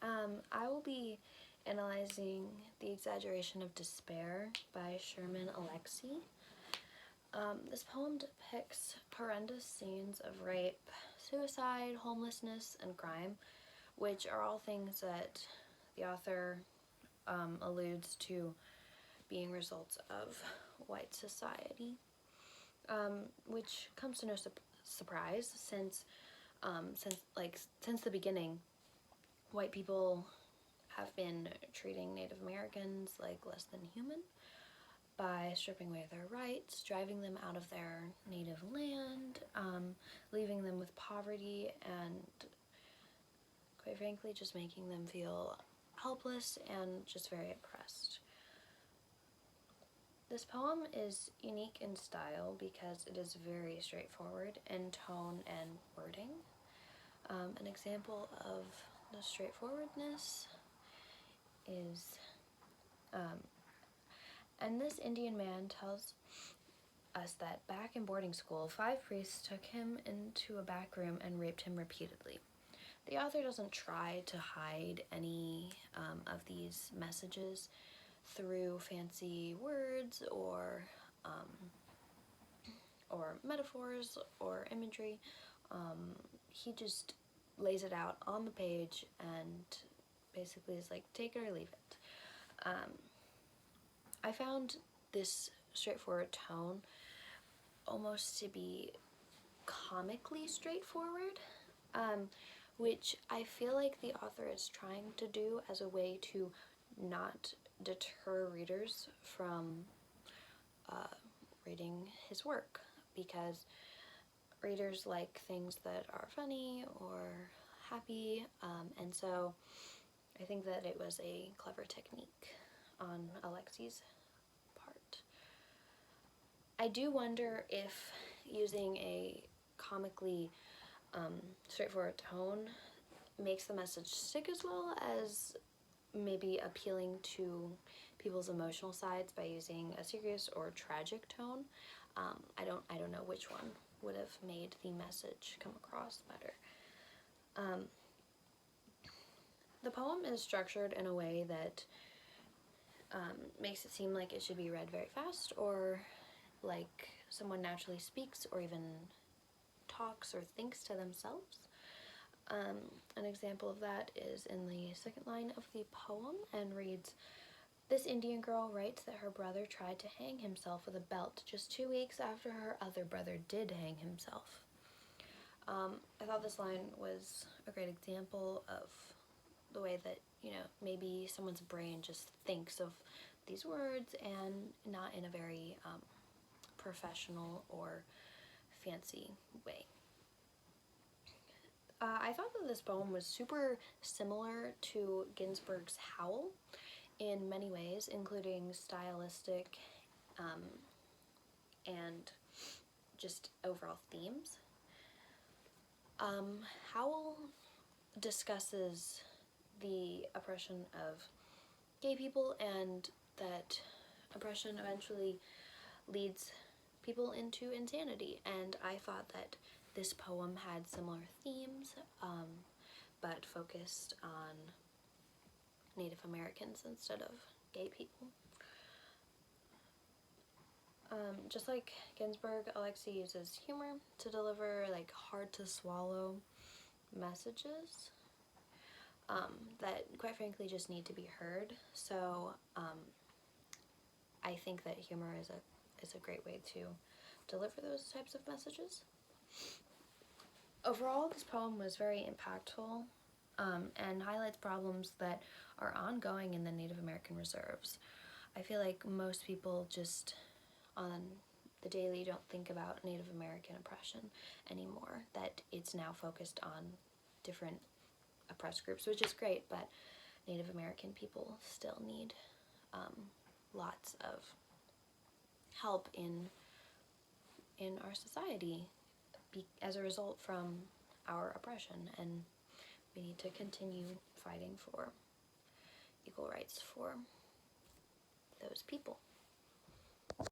I will be analyzing The Exaggeration of Despair by Sherman Alexie. This poem depicts horrendous scenes of rape, suicide, homelessness, and crime, which are all things that the author alludes to being results of white society, which comes to no surprise since the beginning, white people have been treating Native Americans like less than human by stripping away their rights, driving them out of their native land, leaving them with poverty, and quite frankly just making them feel helpless and just very oppressed. This poem is unique in style because it is very straightforward in tone and wording. An example of the straightforwardness is, and this Indian man tells us that back in boarding school, 5 priests took him into a back room and raped him repeatedly. The author doesn't try to hide any of these messages through fancy words or metaphors or imagery. He just lays it out on the page and basically is like, take it or leave it. I found this straightforward tone almost to be comically straightforward, which I feel like the author is trying to do as a way to not deter readers from reading his work, because readers like things that are funny or happy, and so I think that it was a clever technique on Alexie's part. I do wonder if using a comically straightforward tone makes the message stick as well as maybe appealing to people's emotional sides by using a serious or tragic tone. I don't know which one would have made the message come across better. The poem is structured in a way that makes it seem like it should be read very fast, or like someone naturally speaks or even talks or thinks to themselves. An example of that is in the second line of the poem, and reads, "This Indian girl writes that her brother tried to hang himself with a belt just 2 weeks after her other brother did hang himself." I thought this line was a great example of the way that, maybe someone's brain just thinks of these words and not in a very professional or fancy way. I thought that this poem was super similar to Ginsberg's Howl in many ways, including stylistic and just overall themes. Howl discusses the oppression of gay people, and that oppression eventually leads people into insanity, and I thought that this poem had similar themes, but focused on Native Americans instead of gay people. Just like Ginsberg, Alexie uses humor to deliver hard to swallow messages that quite frankly just need to be heard. So I think that humor is a great way to deliver those types of messages. Overall, this poem was very impactful and highlights problems that are ongoing in the Native American reserves. I feel like most people just on the daily don't think about Native American oppression anymore, that it's now focused on different oppressed groups, which is great, but Native American people still need lots of help in our society as a result from our oppression, and we need to continue fighting for equal rights for those people.